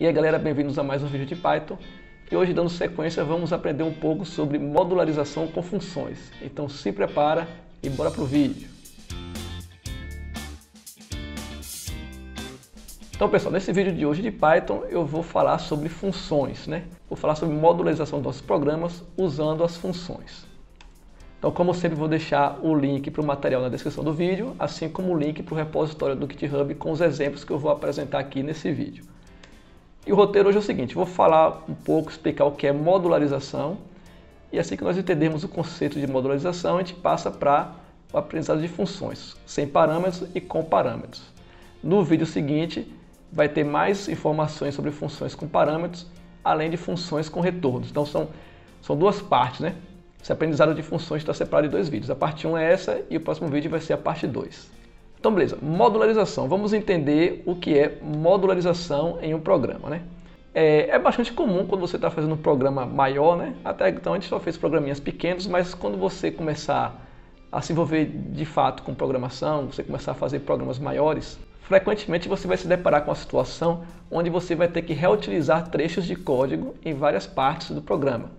E aí galera, bem-vindos a mais um vídeo de Python. E hoje, dando sequência, vamos aprender um pouco sobre modularização com funções. Então se prepara e bora pro vídeo. Então pessoal, nesse vídeo de hoje de Python eu vou falar sobre funções, né? Vou falar sobre modularização dos nossos programas usando as funções. Então, como sempre, vou deixar o link para o material na descrição do vídeo, assim como o link para o repositório do GitHub com os exemplos que eu vou apresentar aqui nesse vídeo. E o roteiro hoje é o seguinte, vou falar um pouco, explicar o que é modularização, e assim que nós entendermos o conceito de modularização, a gente passa para o aprendizado de funções, sem parâmetros e com parâmetros. No vídeo seguinte, vai ter mais informações sobre funções com parâmetros, além de funções com retornos. Então, são duas partes, né? Esse aprendizado de funções está separado em dois vídeos. A parte 1 é essa e o próximo vídeo vai ser a parte 2. Então, beleza. Modularização. Vamos entender o que é modularização em um programa, né? É bastante comum quando você está fazendo um programa maior, né? Até então a gente só fez programinhas pequenos, mas quando você começar a se envolver de fato com programação, você começar a fazer programas maiores, frequentemente você vai se deparar com a situação onde você vai ter que reutilizar trechos de código em várias partes do programa.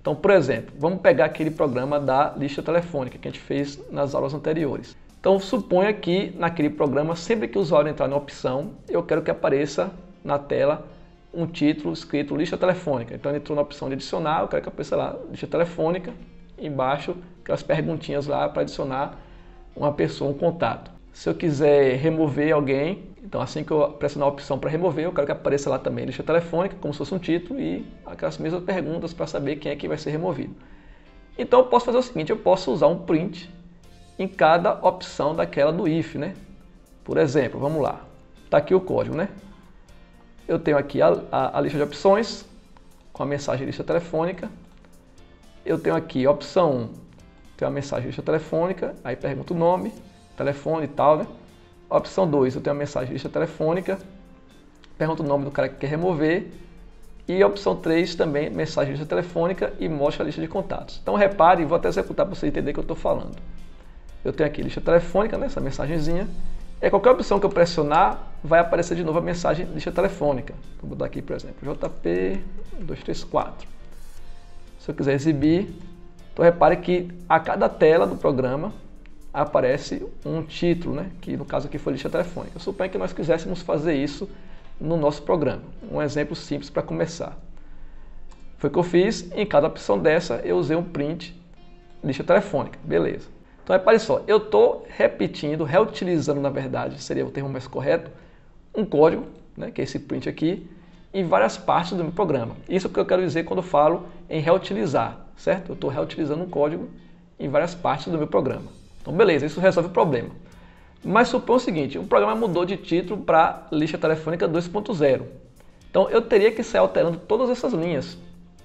Então, por exemplo, vamos pegar aquele programa da lista telefônica que a gente fez nas aulas anteriores. Então, suponha que naquele programa, sempre que o usuário entrar na opção, eu quero que apareça na tela um título escrito lista telefônica. Então, ele entrou na opção de adicionar, eu quero que apareça lá lista telefônica, embaixo aquelas perguntinhas lá para adicionar uma pessoa, um contato. Se eu quiser remover alguém, então assim que eu pressionar a opção para remover, eu quero que apareça lá também lista telefônica, como se fosse um título e aquelas mesmas perguntas para saber quem é que vai ser removido. Então eu posso fazer o seguinte, eu posso usar um print em cada opção daquela do if, né? Por exemplo, vamos lá, está aqui o código, né? Eu tenho aqui a lista de opções com a mensagem lista telefônica. Eu tenho aqui a opção 1, tem a mensagem lista telefônica, aí pergunto o nome, telefone e tal, né? A opção 2, eu tenho a mensagem lista telefônica, pergunto o nome do cara que quer remover. E a opção 3 também, mensagem lista telefônica e mostra a lista de contatos. Então repare, vou até executar para você entender o que eu estou falando. Eu tenho aqui lista telefônica, né? Essa mensagenzinha. E qualquer opção que eu pressionar, vai aparecer de novo a mensagem lista telefônica. Vou botar aqui, por exemplo, JP234. Se eu quiser exibir, então repare que a cada tela do programa aparece um título, né? Que no caso aqui foi lista telefônica. Eu suponho que nós quiséssemos fazer isso no nosso programa. Um exemplo simples para começar. Foi o que eu fiz, em cada opção dessa eu usei um print lista telefônica, beleza. Então repare só, eu estou repetindo, reutilizando na verdade, seria o termo mais correto, um código, né? Que é esse print aqui, em várias partes do meu programa. Isso é o que eu quero dizer quando eu falo em reutilizar, certo? Eu estou reutilizando um código em várias partes do meu programa. Então beleza, isso resolve o problema. Mas suponha o seguinte, o programa mudou de título para lista telefônica 2.0. Então eu teria que sair alterando todas essas linhas.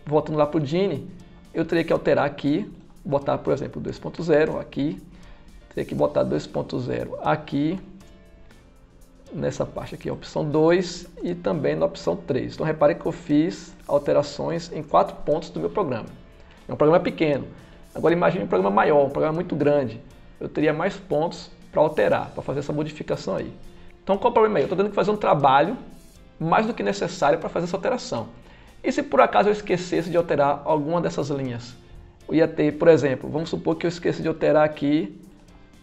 Voltando lá para o Gene, eu teria que alterar aqui, botar por exemplo 2.0 aqui, teria que botar 2.0 aqui, nessa parte aqui, a opção 2 e também na opção 3. Então repare que eu fiz alterações em 4 pontos do meu programa. É um programa pequeno. Agora imagine um programa maior, um programa muito grande. Eu teria mais pontos para alterar, para fazer essa modificação aí. Então qual é o problema aí? Eu estou tendo que fazer um trabalho mais do que necessário para fazer essa alteração. E se por acaso eu esquecesse de alterar alguma dessas linhas? Eu ia ter, por exemplo, vamos supor que eu esqueci de alterar aqui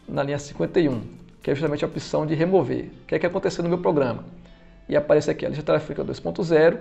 na linha 51, que é justamente a opção de remover. O que é que aconteceu no meu programa? Ia aparecer aqui a lista telefônica 2.0,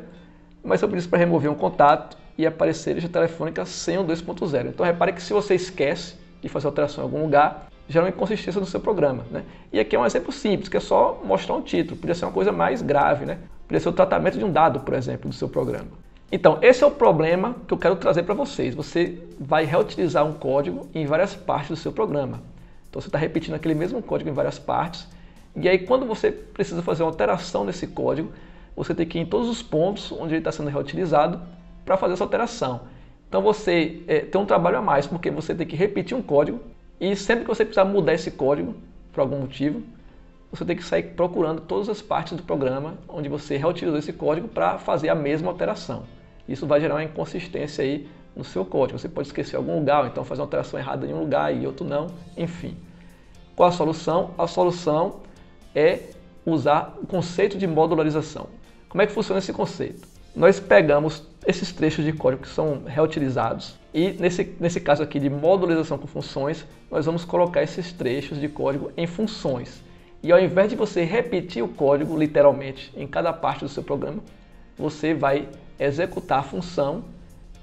mas se eu pedisse para remover um contato, ia aparecer a lista telefônica sem o 2.0. Então repare que se você esquece de fazer alteração em algum lugar, gera uma inconsistência no seu programa, né? E aqui é um exemplo simples, que é só mostrar um título. Podia ser uma coisa mais grave, né? Podia ser o tratamento de um dado, por exemplo, do seu programa. Então, esse é o problema que eu quero trazer para vocês. Você vai reutilizar um código em várias partes do seu programa. Então, você está repetindo aquele mesmo código em várias partes. E aí, quando você precisa fazer uma alteração nesse código, você tem que ir em todos os pontos onde ele está sendo reutilizado para fazer essa alteração. Então, você tem um trabalho a mais, porque você tem que repetir um código e sempre que você precisar mudar esse código, por algum motivo, você tem que sair procurando todas as partes do programa onde você reutilizou esse código para fazer a mesma alteração. Isso vai gerar uma inconsistência aí no seu código. Você pode esquecer algum lugar, ou então fazer uma alteração errada em um lugar e outro não, enfim. Qual a solução? A solução é usar o conceito de modularização. Como é que funciona esse conceito? Nós pegamos esses trechos de código que são reutilizados e nesse caso aqui de modularização com funções, nós vamos colocar esses trechos de código em funções. E ao invés de você repetir o código literalmente em cada parte do seu programa, você vai executar a função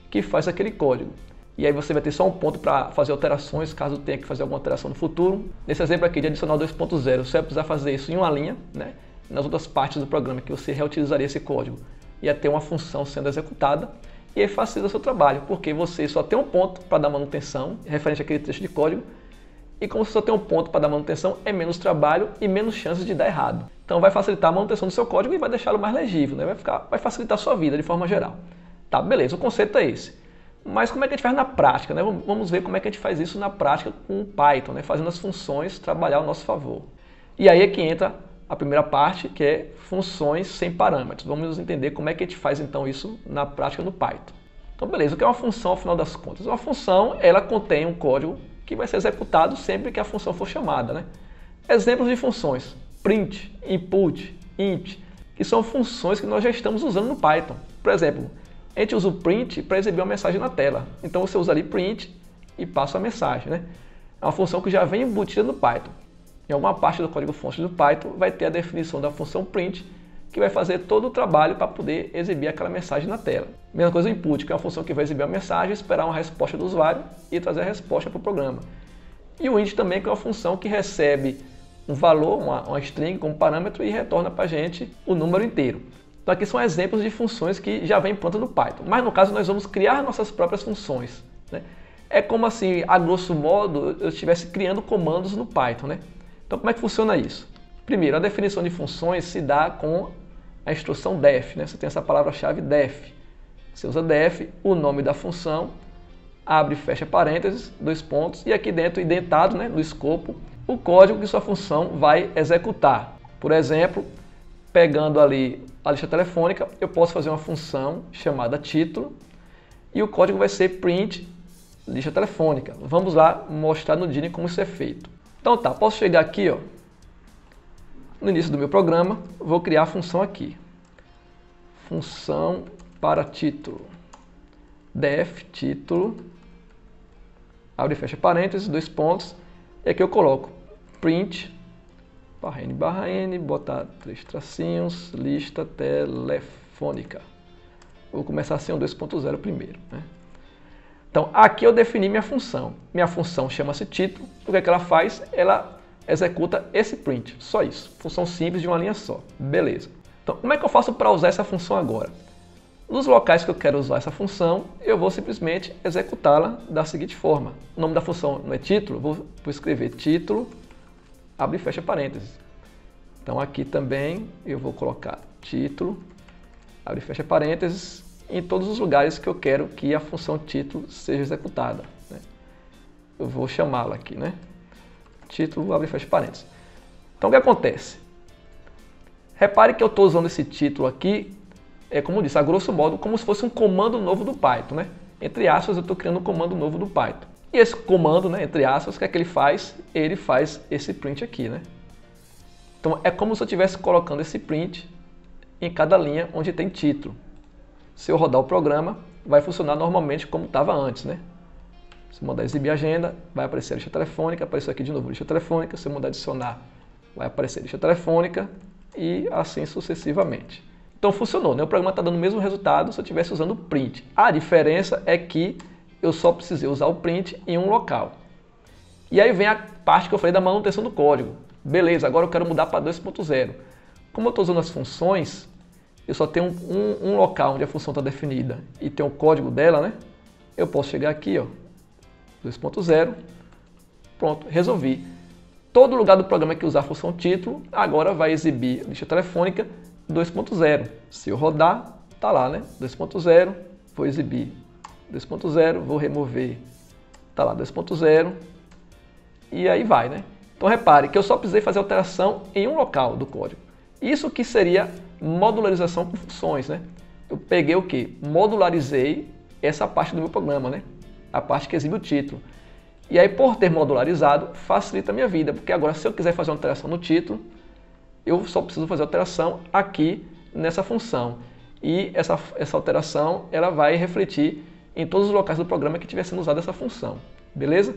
que faz aquele código. E aí você vai ter só um ponto para fazer alterações, caso tenha que fazer alguma alteração no futuro. Nesse exemplo aqui de adicional 2.0, você vai precisar fazer isso em uma linha, né? Nas outras partes do programa que você reutilizaria esse código, ia ter uma função sendo executada, e aí facilita o seu trabalho, porque você só tem um ponto para dar manutenção, referente àquele trecho de código, e como você só tem um ponto para dar manutenção, é menos trabalho e menos chances de dar errado. Então vai facilitar a manutenção do seu código e vai deixá-lo mais legível, né? Vai facilitar a sua vida de forma geral. Tá, beleza, o conceito é esse. Mas como é que a gente faz na prática, né? Vamos ver como é que a gente faz isso na prática com o Python, né? Fazendo as funções trabalhar ao nosso favor. E aí é que entra a primeira parte, que é funções sem parâmetros. Vamos entender como é que a gente faz então isso na prática no Python. Então beleza, o que é uma função ao final das contas? Uma função, ela contém um código que vai ser executado sempre que a função for chamada, né? Exemplos de funções: print, input, int, que são funções que nós já estamos usando no Python. Por exemplo, a gente usa o print para exibir uma mensagem na tela. Então você usa ali print e passa a mensagem, né? É uma função que já vem embutida no Python. Em alguma parte do código-fonte do Python vai ter a definição da função print, que vai fazer todo o trabalho para poder exibir aquela mensagem na tela. Mesma coisa o input, que é uma função que vai exibir a mensagem, esperar uma resposta do usuário e trazer a resposta para o programa. E o int também, que é uma função que recebe um valor, uma string como parâmetro e retorna para a gente o número inteiro. Então aqui são exemplos de funções que já vem pronta no Python. Mas no caso nós vamos criar nossas próprias funções, né? É como assim, a grosso modo, eu estivesse criando comandos no Python, né? Então como é que funciona isso? Primeiro, a definição de funções se dá com a instrução def, né? Você tem essa palavra-chave def. Você usa def, o nome da função, abre e fecha parênteses, dois pontos, e aqui dentro, indentado, né, no escopo, o código que sua função vai executar. Por exemplo, pegando ali a lista telefônica, eu posso fazer uma função chamada título, e o código vai ser print lista telefônica. Vamos lá mostrar no Dini como isso é feito. Então tá, posso chegar aqui, ó, no início do meu programa, vou criar a função aqui. Função para título. Def, título, abre e fecha parênteses, dois pontos, e aqui eu coloco print, barra N, botar três tracinhos, lista telefônica. Vou começar assim um 2.0 primeiro, né? Então, aqui eu defini minha função. Minha função chama-se título. O que é que ela faz? Ela executa esse print, só isso. Função simples de uma linha só. Beleza. Então, como é que eu faço para usar essa função agora? Nos locais que eu quero usar essa função, eu vou simplesmente executá-la da seguinte forma. O nome da função não é título, vou escrever título, abre e fecha parênteses. Então aqui também eu vou colocar título, abre e fecha parênteses, em todos os lugares que eu quero que a função título seja executada, né? Eu vou chamá-la aqui, né? Título, abre e fecha parênteses. Então o que acontece? Repare que eu estou usando esse título aqui, como eu disse, a grosso modo, como se fosse um comando novo do Python, né? Entre aspas, eu estou criando um comando novo do Python. E esse comando, né, entre aspas, o que é que ele faz? Ele faz esse print aqui, né? Então é como se eu estivesse colocando esse print em cada linha onde tem título. Se eu rodar o programa, vai funcionar normalmente como estava antes, né? Se eu mandar exibir agenda, vai aparecer a lista telefônica, apareceu aqui de novo a lista telefônica. Se eu mandar adicionar, vai aparecer a lista telefônica e assim sucessivamente. Então funcionou, né? O programa está dando o mesmo resultado se eu estivesse usando o print. A diferença é que eu só precisei usar o print em um local. E aí vem a parte que eu falei da manutenção do código. Beleza, agora eu quero mudar para 2.0. Como eu estou usando as funções, eu só tenho um local onde a função está definida e tem o código dela, né? Eu posso chegar aqui, ó, 2.0, pronto, resolvi. Todo lugar do programa que usar a função título, agora vai exibir a lista telefônica 2.0. Se eu rodar, tá lá, né? 2.0, vou exibir 2.0, vou remover, tá lá 2.0 e aí vai, né? Então repare que eu só precisei fazer alteração em um local do código. Isso que seria modularização com funções, né? Eu peguei o que? Modularizei essa parte do meu programa, né? A parte que exibe o título. E aí, por ter modularizado, facilita a minha vida, porque agora se eu quiser fazer uma alteração no título, eu só preciso fazer alteração aqui nessa função. E essa alteração ela vai refletir em todos os locais do programa que estiver sendo usada essa função. Beleza?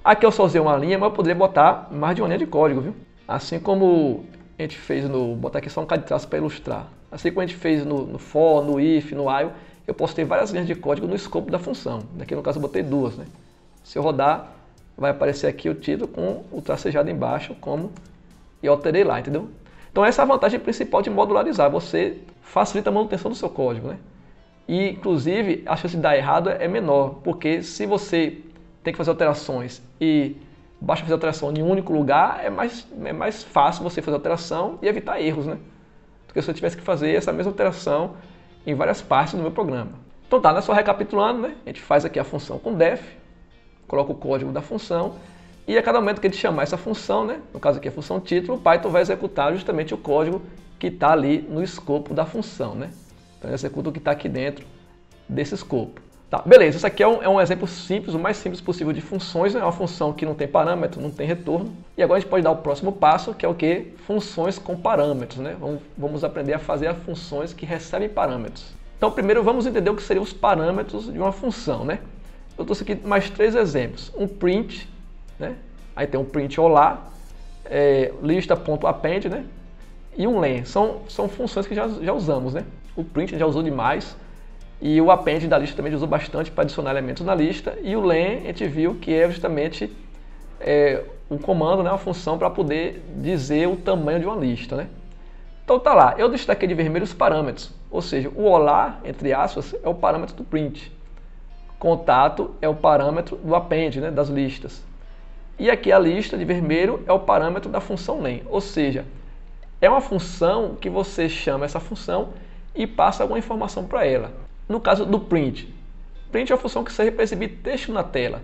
Aqui eu só usei uma linha, mas eu poderia botar mais de uma linha de código, viu? Assim como a gente fez no... Vou botar aqui só um bocado de traço para ilustrar. Assim como a gente fez no for, no if, no while, eu posso ter várias linhas de código no escopo da função. Aqui no caso eu botei duas, né? Se eu rodar, vai aparecer aqui o título com o tracejado embaixo, como eu alterei lá, entendeu? Então essa é a vantagem principal de modularizar. Você facilita a manutenção do seu código, né? E, inclusive, a chance de dar errado é menor, porque se você tem que fazer alterações e basta fazer alteração em um único lugar, é mais fácil você fazer alteração e evitar erros, né? Do que se eu tivesse que fazer essa mesma alteração em várias partes do meu programa. Então tá, né? Só recapitulando, né? A gente faz aqui a função com def, coloca o código da função, e a cada momento que a gente chamar essa função, né? No caso aqui a função título, o Python vai executar justamente o código que está ali no escopo da função, né? Então ele executa o que está aqui dentro desse escopo. Tá, beleza, isso aqui é um exemplo simples, o mais simples possível de funções, né? É uma função que não tem parâmetro, não tem retorno. E agora a gente pode dar o próximo passo, que é o quê? Funções com parâmetros, né? Vamos aprender a fazer as funções que recebem parâmetros. Então primeiro vamos entender o que seriam os parâmetros de uma função, né? Eu trouxe aqui mais 3 exemplos. Um print, né? Aí tem um print olá, lista.append, né? E um len. São funções que já usamos, né? O print já usou demais. E o append da lista também usou bastante para adicionar elementos na lista. E o len, a gente viu que é justamente um comando, né, uma função para poder dizer o tamanho de uma lista, né? Então tá lá, eu destaquei de vermelho os parâmetros. Ou seja, o olá, entre aspas, é o parâmetro do print. Contato é o parâmetro do append, né, das listas. E aqui a lista de vermelho é o parâmetro da função len. Ou seja, é uma função que você chama essa função e passa alguma informação para ela. No caso do print é uma função que serve para exibir texto na tela.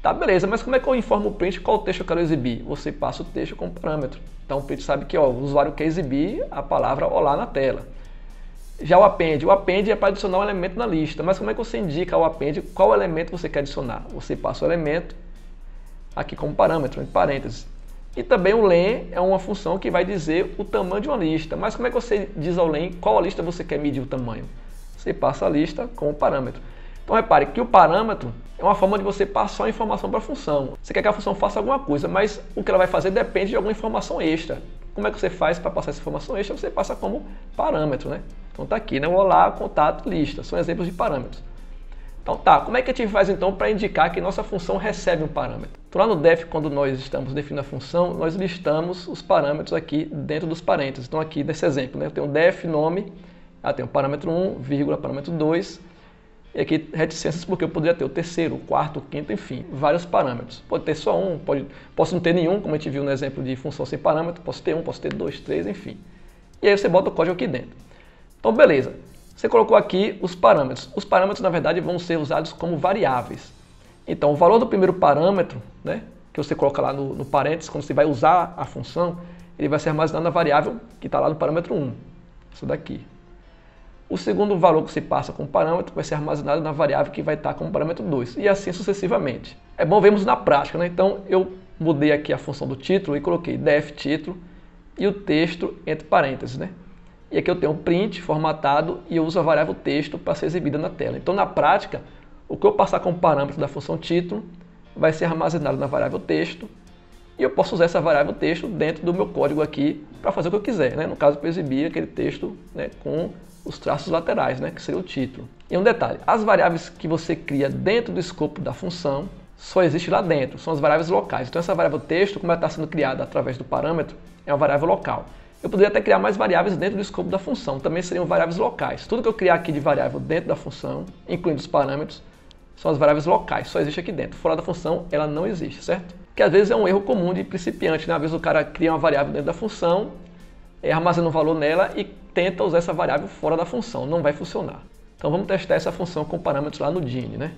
Tá, beleza, mas como é que eu informo o print qual texto eu quero exibir? Você passa o texto como parâmetro. Então o print sabe que o usuário quer exibir a palavra olá na tela. Já o append é para adicionar um elemento na lista. Mas como é que você indica ao append qual elemento você quer adicionar? Você passa o elemento aqui como parâmetro, entre parênteses. E também o len é uma função que vai dizer o tamanho de uma lista. Mas como é que você diz ao len qual a lista você quer medir o tamanho? Você passa a lista como parâmetro. Então repare que o parâmetro é uma forma de você passar a informação para a função. Você quer que a função faça alguma coisa, mas o que ela vai fazer depende de alguma informação extra. Como é que você faz para passar essa informação extra? Você passa como parâmetro, né? Então tá aqui, né? O olá, contato, lista. São exemplos de parâmetros. Então tá, como é que a gente faz então para indicar que nossa função recebe um parâmetro? Então lá no def, quando nós estamos definindo a função, nós listamos os parâmetros aqui dentro dos parênteses. Então aqui nesse exemplo, né? Eu tenho def nome, tem o parâmetro 1, vírgula, parâmetro 2, e aqui reticências porque eu poderia ter o terceiro, o quarto, o quinto, enfim, vários parâmetros. Pode ter só um, posso não ter nenhum, como a gente viu no exemplo de função sem parâmetro, posso ter um, posso ter 2, 3, enfim. E aí você bota o código aqui dentro. Então beleza, você colocou aqui os parâmetros. Os parâmetros, na verdade, vão ser usados como variáveis. Então o valor do primeiro parâmetro, né, que você coloca lá no parênteses, quando você vai usar a função, ele vai ser armazenado na variável que está lá no parâmetro 1, isso daqui. O segundo valor que você passa como parâmetro vai ser armazenado na variável que vai estar como parâmetro 2, e assim sucessivamente. É bom vermos na prática, né? Então eu mudei aqui a função do título e coloquei def título e o texto entre parênteses, né? E aqui eu tenho um print formatado e eu uso a variável texto para ser exibida na tela. Então na prática, o que eu passar como parâmetro da função título vai ser armazenado na variável texto e eu posso usar essa variável texto dentro do meu código aqui para fazer o que eu quiser, né? No caso, para exibir aquele texto, né, com os traços laterais, né, que seria o título. E um detalhe, as variáveis que você cria dentro do escopo da função só existe lá dentro, são as variáveis locais. Então essa variável texto, como ela está sendo criada através do parâmetro, é uma variável local. Eu poderia até criar mais variáveis dentro do escopo da função, também seriam variáveis locais. Tudo que eu criar aqui de variável dentro da função, incluindo os parâmetros, são as variáveis locais, só existe aqui dentro. Fora da função, ela não existe, certo? Que às vezes é um erro comum de principiante, né? Às vezes o cara cria uma variável dentro da função, armazena um valor nela e tenta usar essa variável fora da função, não vai funcionar. Então vamos testar essa função com parâmetros lá no Dyn, né?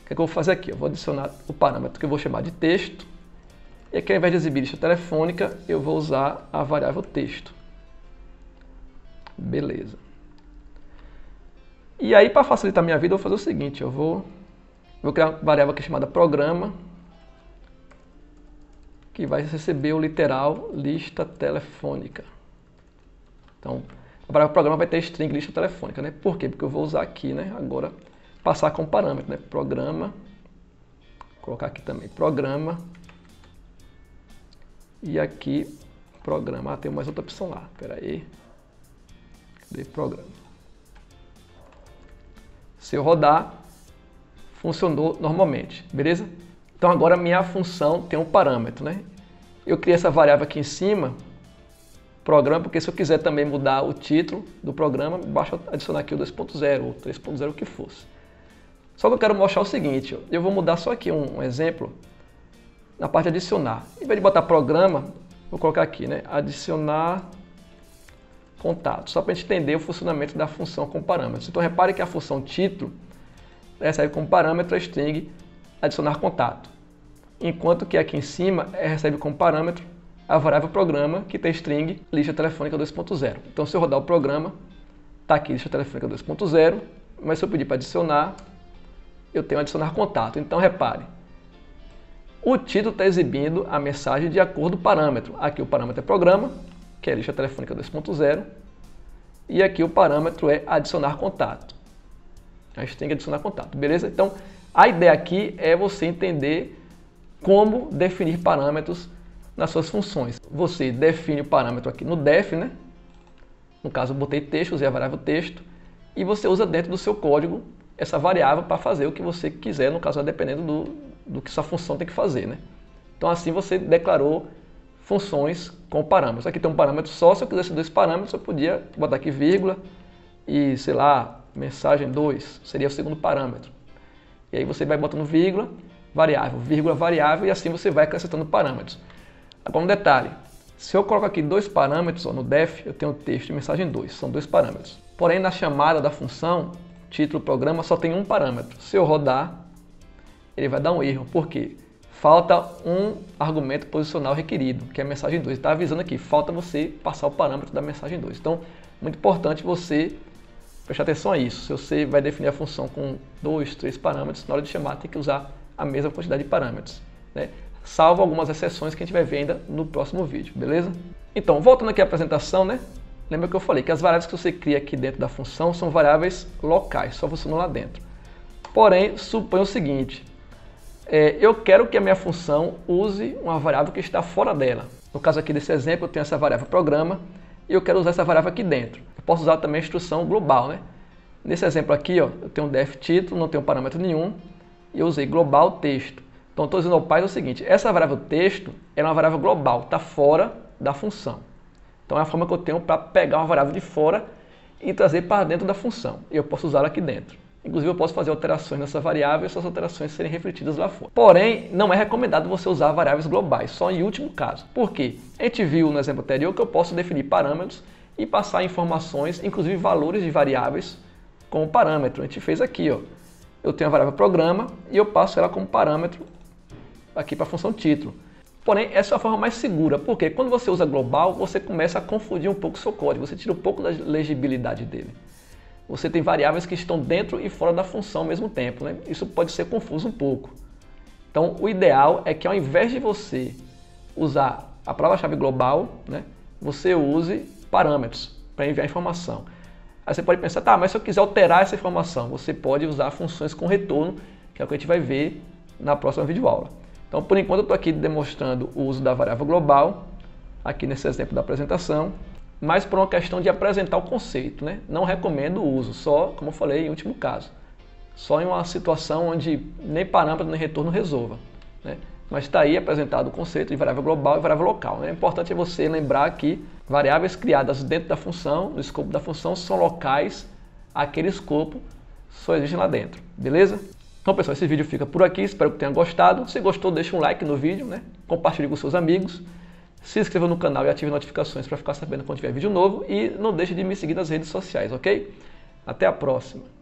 O que é que eu vou fazer aqui? Eu vou adicionar o parâmetro que eu vou chamar de texto, e aqui ao invés de exibir lista telefônica, eu vou usar a variável texto. Beleza. E aí, para facilitar a minha vida, eu vou fazer o seguinte, eu vou criar uma variável aqui chamada programa, que vai receber o literal lista telefônica. Então, A variável programa vai ter string lista telefônica, né? Por quê? Porque eu vou usar aqui, né? Agora, passar como parâmetro, né? Programa, vou colocar aqui também, programa, e aqui, programa. Ah, tem mais outra opção lá, espera aí. Cadê programa? Se eu rodar, funcionou normalmente, beleza? Então agora minha função tem um parâmetro, né? Eu criei essa variável aqui em cima, programa, porque se eu quiser também mudar o título do programa, basta adicionar aqui o 2.0 ou 3.0, o que fosse. Só que eu quero mostrar o seguinte, eu vou mudar só aqui um exemplo na parte de adicionar. Em vez de botar programa, vou colocar aqui, né? Adicionar contato, só para a gente entender o funcionamento da função com parâmetros. Então repare que a função título recebe como parâmetro a string adicionar contato, enquanto que aqui em cima recebe como parâmetro a variável programa, que tem string lista telefônica 2.0. Então se eu rodar o programa, está aqui lista telefônica 2.0, mas se eu pedir para adicionar, eu tenho adicionar contato. Então repare, o título está exibindo a mensagem de acordo com o parâmetro. Aqui o parâmetro é programa, que é lista telefônica 2.0, e aqui o parâmetro é adicionar contato. A string é adicionar contato, beleza? Então a ideia aqui é você entender como definir parâmetros nas suas funções. Você define o parâmetro aqui no def, né? No caso eu botei texto, usei a variável texto, e você usa dentro do seu código essa variável para fazer o que você quiser, no caso dependendo do que sua função tem que fazer, né? Então assim você declarou funções com parâmetros. Aqui tem um parâmetro só, se eu quisesse dois parâmetros eu podia botar aqui vírgula e sei lá, mensagem 2, seria o segundo parâmetro. E aí você vai botando vírgula, variável, vírgula, variável, e assim você vai acrescentando parâmetros. Agora um detalhe, se eu coloco aqui dois parâmetros, ó, no def, eu tenho texto e mensagem 2, são dois parâmetros. Porém na chamada da função, título programa, só tem um parâmetro. Se eu rodar, ele vai dar um erro. Por quê? Falta um argumento posicional requerido, que é a mensagem 2. Está avisando aqui, falta você passar o parâmetro da mensagem 2. Então, muito importante você prestar atenção a isso. Se você vai definir a função com 2, 3 parâmetros, na hora de chamar tem que usar a mesma quantidade de parâmetros, né? Salvo algumas exceções que a gente vai ver ainda no próximo vídeo, beleza? Então, voltando aqui à apresentação, né? Lembra que eu falei que as variáveis que você cria aqui dentro da função são variáveis locais, só funcionam lá dentro. Porém, suponha o seguinte, eu quero que a minha função use uma variável que está fora dela. No caso aqui desse exemplo, eu tenho essa variável programa e eu quero usar essa variável aqui dentro. Eu posso usar também a instrução global, né? Nesse exemplo aqui, ó, eu tenho um def título, não tenho parâmetro nenhum, e eu usei global texto. Então, estou dizendo ao pai o seguinte, essa variável texto é uma variável global, está fora da função. Então, é a forma que eu tenho para pegar uma variável de fora e trazer para dentro da função. E eu posso usá-la aqui dentro. Inclusive, eu posso fazer alterações nessa variável e essas alterações serem refletidas lá fora. Porém, não é recomendado você usar variáveis globais, só em último caso. Por quê? A gente viu no exemplo anterior que eu posso definir parâmetros e passar informações, inclusive valores de variáveis, como parâmetro. A gente fez aqui, ó. Eu tenho a variável programa e eu passo ela como parâmetro aqui para a função título. Porém, essa é a forma mais segura, porque quando você usa global, você começa a confundir um pouco o seu código, você tira um pouco da legibilidade dele. Você tem variáveis que estão dentro e fora da função ao mesmo tempo, né? Isso pode ser confuso um pouco. Então, o ideal é que ao invés de você usar a palavra-chave global, né, você use parâmetros para enviar informação. Aí você pode pensar, tá, mas se eu quiser alterar essa informação, você pode usar funções com retorno, que é o que a gente vai ver na próxima videoaula. Então, por enquanto, eu estou aqui demonstrando o uso da variável global, aqui nesse exemplo da apresentação, mas por uma questão de apresentar o conceito, né? Não recomendo o uso, só, como eu falei, em último caso. Só em uma situação onde nem parâmetro nem retorno resolva, né? Mas está aí apresentado o conceito de variável global e variável local, né? O importante é você lembrar que variáveis criadas dentro da função, no escopo da função, são locais, aquele escopo só existe lá dentro, beleza? Então, pessoal, esse vídeo fica por aqui, espero que tenha gostado. Se gostou, deixa um like no vídeo, né? Compartilhe com seus amigos. Se inscreva no canal e ative notificações para ficar sabendo quando tiver vídeo novo. E não deixe de me seguir nas redes sociais, ok? Até a próxima!